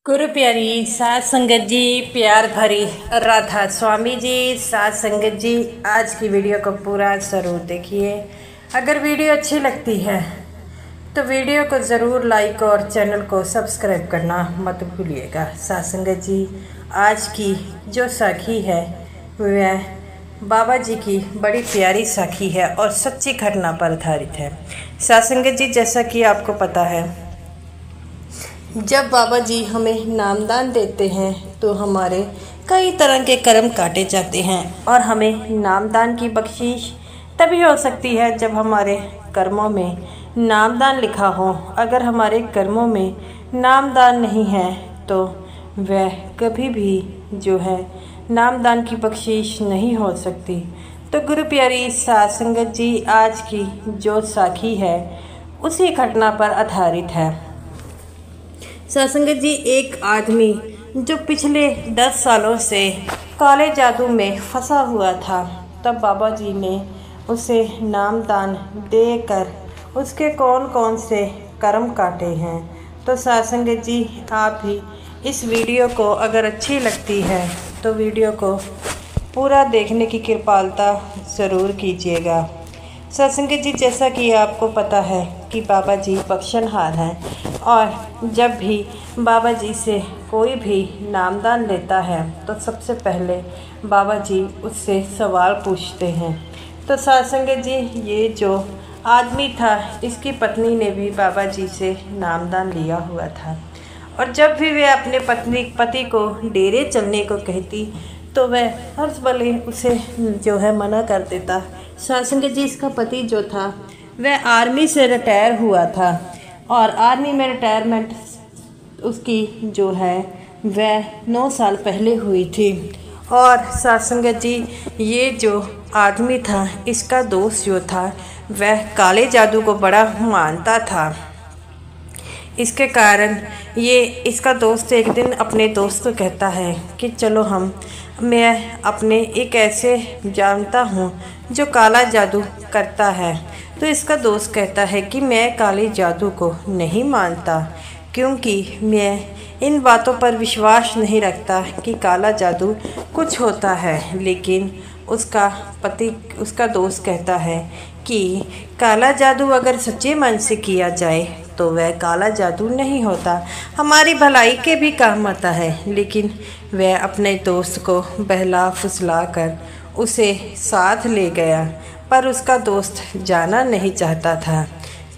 गुरु प्यारी सात संगत जी, प्यार भरी राधा स्वामी जी, सात संगत जी, आज की वीडियो को पूरा ज़रूर देखिए। अगर वीडियो अच्छी लगती है तो वीडियो को ज़रूर लाइक और चैनल को सब्सक्राइब करना मत भूलिएगा। सात संगत जी, आज की जो साखी है वह बाबा जी की बड़ी प्यारी साखी है और सच्ची घटना पर आधारित है। सात संगत जी, जैसा कि आपको पता है, जब बाबा जी हमें नामदान देते हैं तो हमारे कई तरह के कर्म काटे जाते हैं और हमें नामदान की बख्शीश तभी हो सकती है जब हमारे कर्मों में नामदान लिखा हो। अगर हमारे कर्मों में नामदान नहीं है तो वह कभी भी जो है नामदान की बख्शीश नहीं हो सकती। तो गुरु प्यारी सात संगत जी, आज की जो साखी है उसी घटना पर आधारित है। सत्संगत जी, एक आदमी जो पिछले 10 सालों से काले जादू में फंसा हुआ था, तब बाबा जी ने उसे नामदान देकर उसके कौन कौन से कर्म काटे हैं। तो सत्संगत जी, आप भी इस वीडियो को अगर अच्छी लगती है तो वीडियो को पूरा देखने की कृपालता ज़रूर कीजिएगा। सत्संगत जी, जैसा कि आपको पता है कि बाबा जी बख्शनहार हैं और जब भी बाबा जी से कोई भी नामदान लेता है तो सबसे पहले बाबा जी उससे सवाल पूछते हैं। तो सत्संगत जी, ये जो आदमी था, इसकी पत्नी ने भी बाबा जी से नामदान लिया हुआ था और जब भी वह अपने पति को डेरे चलने को कहती तो वह हर भले उसे जो है मना कर देता। सत्संगत जी, इसका पति जो था वह आर्मी से रिटायर हुआ था और आर्मी में रिटायरमेंट उसकी जो है वह 9 साल पहले हुई थी। और सत्संगत जी, ये जो आदमी था, इसका दोस्त जो था वह काले जादू को बड़ा मानता था। इसके कारण इसका दोस्त एक दिन अपने दोस्त को कहता है कि चलो मैं अपने एक ऐसे जानता हूँ जो काला जादू करता है। तो इसका दोस्त कहता है कि मैं काले जादू को नहीं मानता, क्योंकि मैं इन बातों पर विश्वास नहीं रखता कि काला जादू कुछ होता है। लेकिन उसका दोस्त कहता है कि काला जादू अगर सच्चे मन से किया जाए तो वह काला जादू नहीं होता, हमारी भलाई के भी काम आता है। लेकिन वह अपने दोस्त को बहला फुसला कर उसे साथ ले गया, पर उसका दोस्त जाना नहीं चाहता था,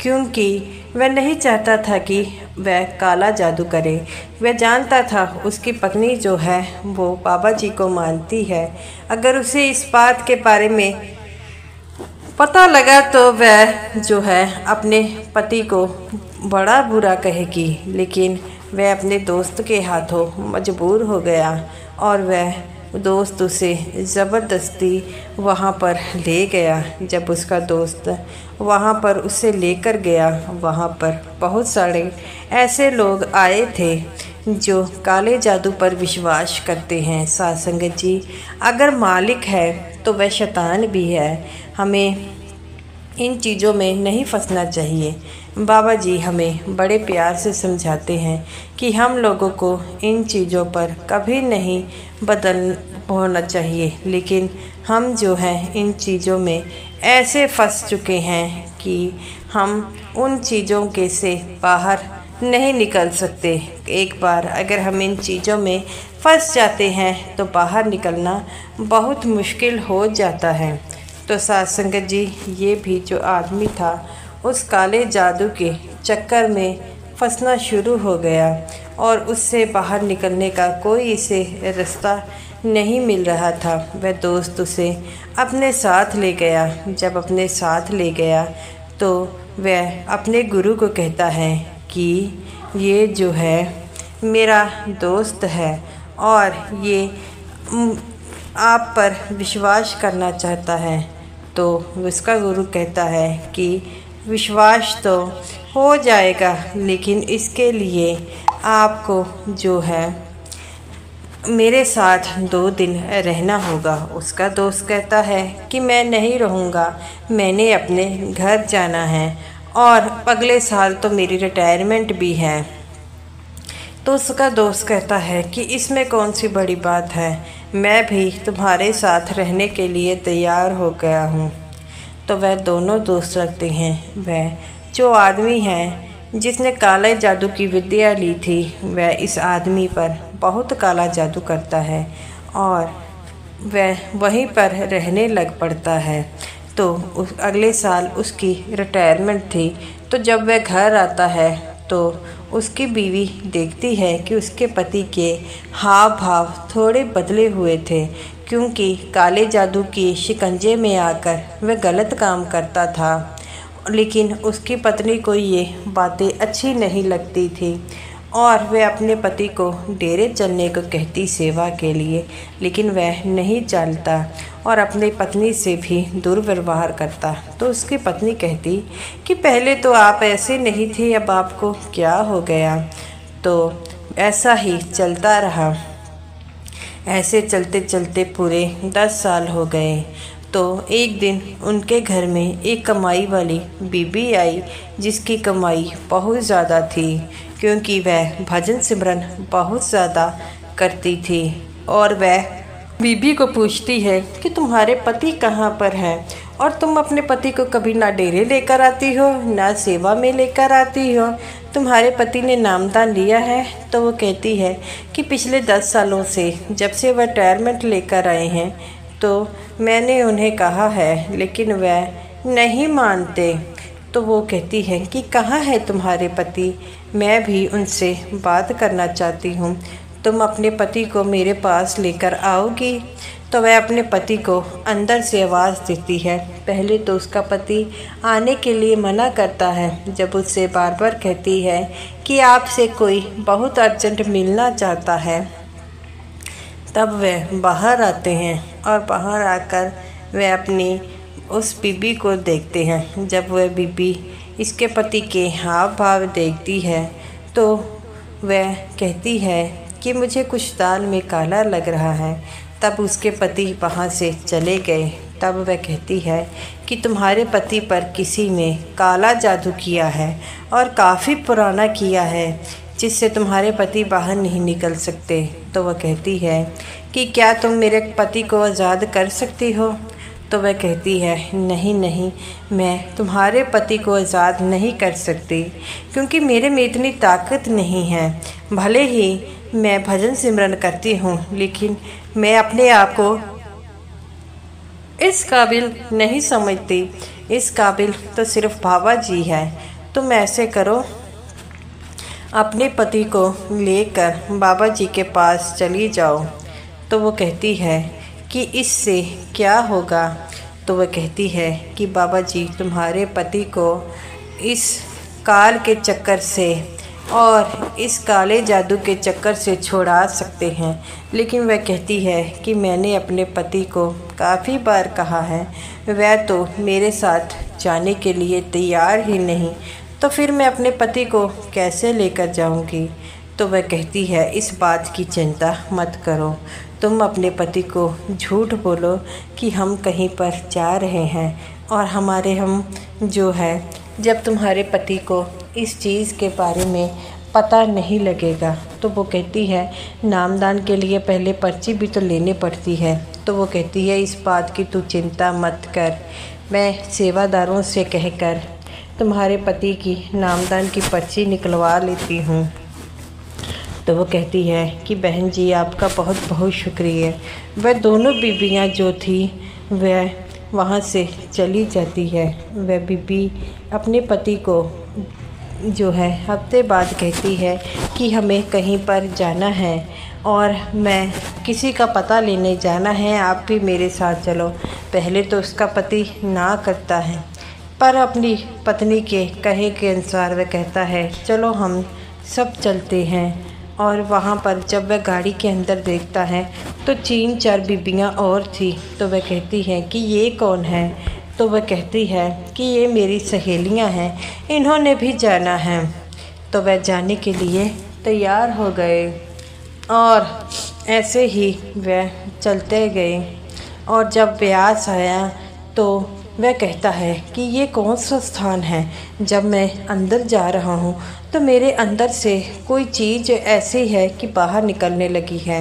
क्योंकि वह नहीं चाहता था कि वह काला जादू करे। वह जानता था उसकी पत्नी जो है वो बाबा जी को मानती है। अगर उसे इस बात के बारे में पता लगा तो वह जो है अपने पति को बड़ा बुरा कहेगी। लेकिन वह अपने दोस्त के हाथों मजबूर हो गया और वह दोस्त उसे ज़बरदस्ती वहाँ पर ले गया। जब उसका दोस्त वहाँ पर उसे लेकर गया, वहाँ पर बहुत सारे ऐसे लोग आए थे जो काले जादू पर विश्वास करते हैं। सात संगत जी, अगर मालिक है तो वह शैतान भी है। हमें इन चीज़ों में नहीं फंसना चाहिए। बाबा जी हमें बड़े प्यार से समझाते हैं कि हम लोगों को इन चीज़ों पर कभी नहीं बदल होना चाहिए। लेकिन हम जो हैं इन चीज़ों में ऐसे फंस चुके हैं कि हम उन चीज़ों के से बाहर नहीं निकल सकते। एक बार अगर हम इन चीज़ों में फंस जाते हैं तो बाहर निकलना बहुत मुश्किल हो जाता है। तो सात संगत जी, ये भी जो आदमी था उस काले जादू के चक्कर में फंसना शुरू हो गया और उससे बाहर निकलने का कोई इसे रास्ता नहीं मिल रहा था। वह दोस्त उसे अपने साथ ले गया। जब अपने साथ ले गया तो वह अपने गुरु को कहता है कि ये जो है मेरा दोस्त है और ये आप पर विश्वास करना चाहता है। तो उसका गुरु कहता है कि विश्वास तो हो जाएगा, लेकिन इसके लिए आपको जो है मेरे साथ 2 दिन रहना होगा। उसका दोस्त कहता है कि मैं नहीं रहूँगा, मैंने अपने घर जाना है और अगले साल तो मेरी रिटायरमेंट भी है। तो उसका दोस्त कहता है कि इसमें कौन सी बड़ी बात है, मैं भी तुम्हारे साथ रहने के लिए तैयार हो गया हूँ। तो वह दोनों दोस्त लगते हैं। वह जो आदमी है जिसने काले जादू की विद्या ली थी, वह इस आदमी पर बहुत काला जादू करता है और वह वहीं पर रहने लग पड़ता है। तो अगले साल उसकी रिटायरमेंट थी। तो जब वह घर आता है तो उसकी बीवी देखती है कि उसके पति के हाव भाव थोड़े बदले हुए थे, क्योंकि काले जादू के शिकंजे में आकर वह गलत काम करता था। लेकिन उसकी पत्नी को ये बातें अच्छी नहीं लगती थी और वह अपने पति को डेरे चलने को कहती सेवा के लिए, लेकिन वह नहीं चलता और अपनी पत्नी से भी दुर्व्यवहार करता। तो उसकी पत्नी कहती कि पहले तो आप ऐसे नहीं थे, अब आपको क्या हो गया। तो ऐसा ही चलता रहा। ऐसे चलते चलते पूरे 10 साल हो गए। तो एक दिन उनके घर में एक कमाई वाली बीबी आई, जिसकी कमाई बहुत ज़्यादा थी, क्योंकि वह भजन सिमरन बहुत ज़्यादा करती थी। और वह बीबी को पूछती है कि तुम्हारे पति कहाँ पर हैं, और तुम अपने पति को कभी ना डेरे लेकर आती हो ना सेवा में लेकर आती हो, तुम्हारे पति ने नामदान लिया है। तो वो कहती है कि पिछले 10 सालों से जब से वह रिटायरमेंट लेकर आए हैं तो मैंने उन्हें कहा है, लेकिन वह नहीं मानते। तो वो कहती है कि कहाँ है तुम्हारे पति, मैं भी उनसे बात करना चाहती हूँ, तुम अपने पति को मेरे पास लेकर आओगी। तो वह अपने पति को अंदर से आवाज़ देती है। पहले तो उसका पति आने के लिए मना करता है, जब उससे बार बार कहती है कि आपसे कोई बहुत अर्जेंट मिलना चाहता है। तब वे बाहर आते हैं और बाहर आकर वे अपनी उस बीबी को देखते हैं। जब वह बीबी इसके पति के हाव भाव देखती है तो वह कहती है कि मुझे कुछ दाल में काला लग रहा है। तब उसके पति वहाँ से चले गए। तब वह कहती है कि तुम्हारे पति पर किसी ने काला जादू किया है और काफ़ी पुराना किया है, जिससे तुम्हारे पति बाहर नहीं निकल सकते। तो वह कहती है कि क्या तुम मेरे पति को आज़ाद कर सकती हो। तो वह कहती है नहीं नहीं, मैं तुम्हारे पति को आज़ाद नहीं कर सकती, क्योंकि मेरे में इतनी ताकत नहीं है। भले ही मैं भजन सिमरन करती हूँ, लेकिन मैं अपने आप को इस काबिल नहीं समझती। इस काबिल तो सिर्फ बाबा जी है। तुम ऐसे करो, अपने पति को लेकर बाबा जी के पास चली जाओ। तो वो कहती है कि इससे क्या होगा। तो वह कहती है कि बाबा जी तुम्हारे पति को इस काल के चक्कर से और इस काले जादू के चक्कर से छुड़ा सकते हैं। लेकिन वह कहती है कि मैंने अपने पति को काफ़ी बार कहा है, वह तो मेरे साथ जाने के लिए तैयार ही नहीं, तो फिर मैं अपने पति को कैसे लेकर जाऊंगी। तो वह कहती है इस बात की चिंता मत करो, तुम अपने पति को झूठ बोलो कि हम कहीं पर जा रहे हैं और हम जो है, जब तुम्हारे पति को इस चीज़ के बारे में पता नहीं लगेगा। तो वो कहती है नामदान के लिए पहले पर्ची भी तो लेनी पड़ती है। तो वो कहती है इस बात की तू चिंता मत कर, मैं सेवादारों से कहकर तुम्हारे पति की नामदान की पर्ची निकलवा लेती हूँ। तो वो कहती है कि बहन जी आपका बहुत बहुत शुक्रिया। वह दोनों बीबियाँ जो थी वह वहाँ से चली जाती है। वह बीबी अपने पति को जो है हफ्ते बाद कहती है कि हमें कहीं पर जाना है और मैं किसी का पता लेने जाना है, आप भी मेरे साथ चलो। पहले तो उसका पति ना करता है, पर अपनी पत्नी के कहे के अनुसार वह कहता है चलो हम सब चलते हैं। और वहाँ पर जब वह गाड़ी के अंदर देखता है तो 3-4 बीबियाँ और थी। तो वह कहती है कि ये कौन है। तो वह कहती है कि ये मेरी सहेलियाँ हैं, इन्होंने भी जाना है। तो वह जाने के लिए तैयार हो गए और ऐसे ही वह चलते गए। और जब ब्यास आया तो वह कहता है कि ये कौन सा स्थान है। जब मैं अंदर जा रहा हूँ तो तो मेरे अंदर से कोई चीज़ ऐसी है कि बाहर निकलने लगी है।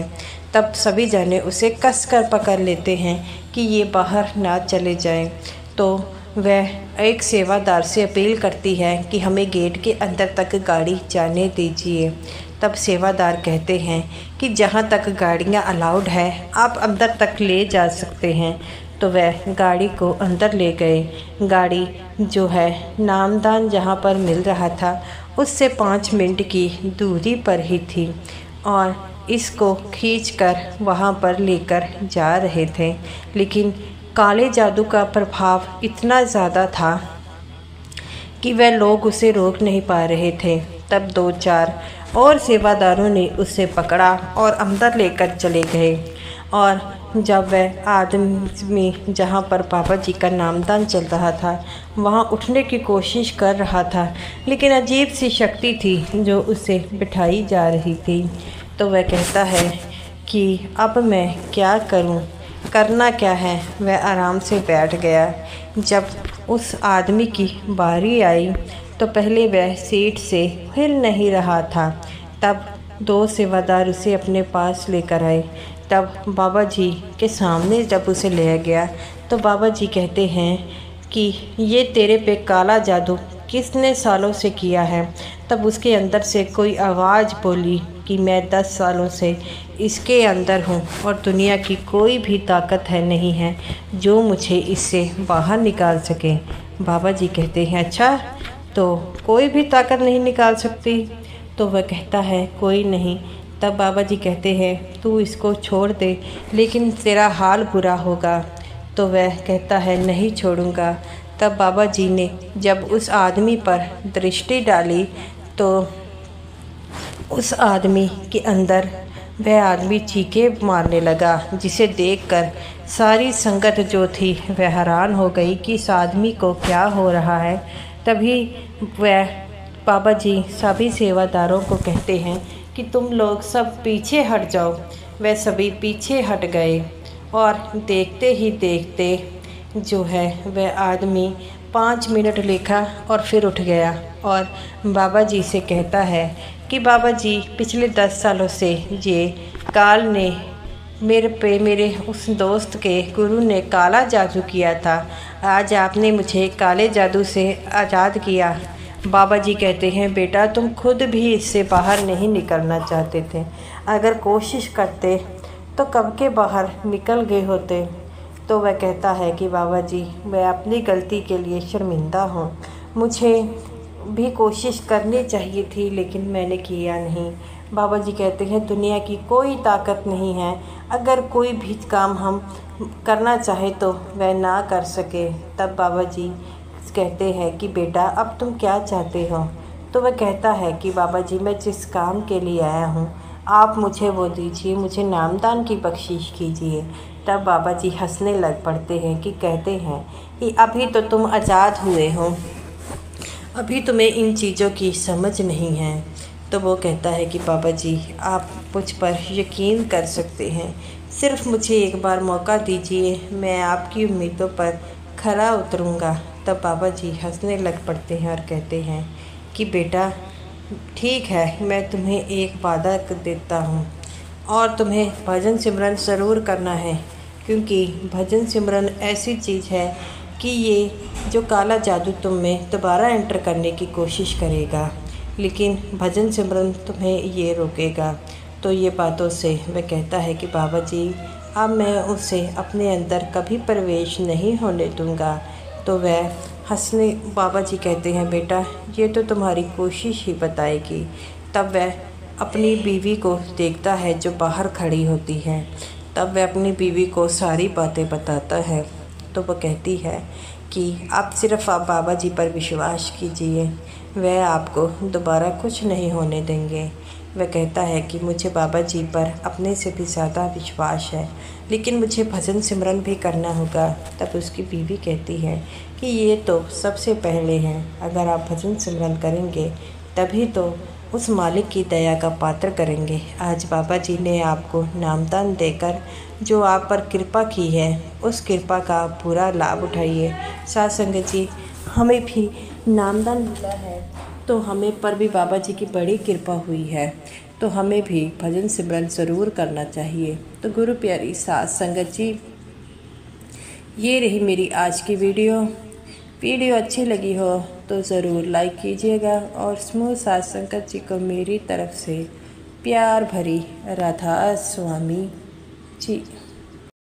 तब सभी जाने उसे कस कर पकड़ लेते हैं कि ये बाहर ना चले जाएं। तो वह एक सेवादार से अपील करती है कि हमें गेट के अंदर तक गाड़ी जाने दीजिए। तब सेवादार कहते हैं कि जहाँ तक गाड़ियाँ अलाउड है आप अंदर तक ले जा सकते हैं। तो वह गाड़ी को अंदर ले गए। गाड़ी जो है नामदान जहाँ पर मिल रहा था उससे 5 मिनट की दूरी पर ही थी और इसको खींचकर वहाँ पर लेकर जा रहे थे। लेकिन काले जादू का प्रभाव इतना ज़्यादा था कि वह लोग उसे रोक नहीं पा रहे थे। तब 2-4 और सेवादारों ने उसे पकड़ा और अंदर लेकर चले गए। और जब वह आदमी जहाँ पर बाबा जी का नामदान चल रहा था वहाँ उठने की कोशिश कर रहा था, लेकिन अजीब सी शक्ति थी जो उसे बिठाई जा रही थी। तो वह कहता है कि अब मैं क्या करूं, करना क्या है। वह आराम से बैठ गया। जब उस आदमी की बारी आई तो पहले वह सीट से हिल नहीं रहा था। तब 2 सेवादार उसे अपने पास लेकर आए। तब बाबा जी के सामने जब उसे ले गया तो बाबा जी कहते हैं कि ये तेरे पे काला जादू किसने सालों से किया है। तब उसके अंदर से कोई आवाज़ बोली कि मैं 10 सालों से इसके अंदर हूँ और दुनिया की कोई भी ताकत नहीं है जो मुझे इससे बाहर निकाल सके। बाबा जी कहते हैं अच्छा, तो कोई भी ताकत नहीं निकाल सकती। तो वह कहता है कोई नहीं। तब बाबा जी कहते हैं तू इसको छोड़ दे, लेकिन तेरा हाल बुरा होगा। तो वह कहता है नहीं छोड़ूंगा। तब बाबा जी ने जब उस आदमी पर दृष्टि डाली तो उस आदमी के अंदर वह आदमी चीखे मारने लगा, जिसे देखकर सारी संगत जो थी वह हैरान हो गई कि इस आदमी को क्या हो रहा है। तभी वह बाबा जी सभी सेवादारों को कहते हैं कि तुम लोग सब पीछे हट जाओ। वह सभी पीछे हट गए और देखते ही देखते जो है वह आदमी 5 मिनट लेखा और फिर उठ गया और बाबा जी से कहता है कि बाबा जी पिछले 10 सालों से ये काल ने मेरे उस दोस्त के गुरु ने काला जादू किया था। आज आपने मुझे काले जादू से आज़ाद किया। बाबा जी कहते हैं बेटा तुम खुद भी इससे बाहर नहीं निकलना चाहते थे। अगर कोशिश करते तो कब के बाहर निकल गए होते। तो वह कहता है कि बाबा जी मैं अपनी गलती के लिए शर्मिंदा हूँ। मुझे भी कोशिश करनी चाहिए थी लेकिन मैंने किया नहीं। बाबा जी कहते हैं दुनिया की कोई ताकत नहीं है, अगर कोई भी काम हम करना चाहे तो वह ना कर सके। तब बाबा जी कहते हैं कि बेटा अब तुम क्या चाहते हो। तो वह कहता है कि बाबा जी मैं जिस काम के लिए आया हूँ आप मुझे वो दीजिए, मुझे नामदान की बख्शिश कीजिए। तब बाबा जी हंसने लग पड़ते हैं कि कहते हैं कि अभी तो तुम आज़ाद हुए हो, अभी तुम्हें इन चीज़ों की समझ नहीं है। तो वो कहता है कि बाबा जी आप मुझ पर यकीन कर सकते हैं, सिर्फ मुझे एक बार मौका दीजिए, मैं आपकी उम्मीदों पर खरा उतरूँगा। तब बाबा जी हंसने लग पड़ते हैं और कहते हैं कि बेटा ठीक है, मैं तुम्हें एक वादा देता हूँ और तुम्हें भजन सिमरन ज़रूर करना है, क्योंकि भजन सिमरन ऐसी चीज़ है कि ये जो काला जादू तुम में दोबारा एंटर करने की कोशिश करेगा, लेकिन भजन सिमरन तुम्हें ये रोकेगा। तो ये बातों से वह कहता है कि बाबा जी अब मैं उसे अपने अंदर कभी प्रवेश नहीं होने दूंगा। तो वह हंसने बाबा जी कहते हैं बेटा ये तो तुम्हारी कोशिश ही बताएगी। तब वह अपनी बीवी को देखता है जो बाहर खड़ी होती है। तब वह अपनी बीवी को सारी बातें बताता है। तो वह कहती है कि आप सिर्फ आप बाबा जी पर विश्वास कीजिए, वह आपको दोबारा कुछ नहीं होने देंगे। वह कहता है कि मुझे बाबा जी पर अपने से भी ज़्यादा विश्वास है, लेकिन मुझे भजन सिमरन भी करना होगा। तब उसकी बीवी कहती है कि ये तो सबसे पहले हैं, अगर आप भजन सिमरन करेंगे तभी तो उस मालिक की दया का पात्र करेंगे। आज बाबा जी ने आपको नामदान देकर जो आप पर कृपा की है उस कृपा का पूरा लाभ उठाइए। साथ संगत जी हमें भी नामदान मिला है तो हमें पर भी बाबा जी की बड़ी कृपा हुई है। तो हमें भी भजन सिमरन ज़रूर करना चाहिए। तो गुरु प्यारी साध संगत जी, ये रही मेरी आज की वीडियो अच्छी लगी हो तो ज़रूर लाइक कीजिएगा और समूह साध संगत जी को मेरी तरफ से प्यार भरी राधा स्वामी जी।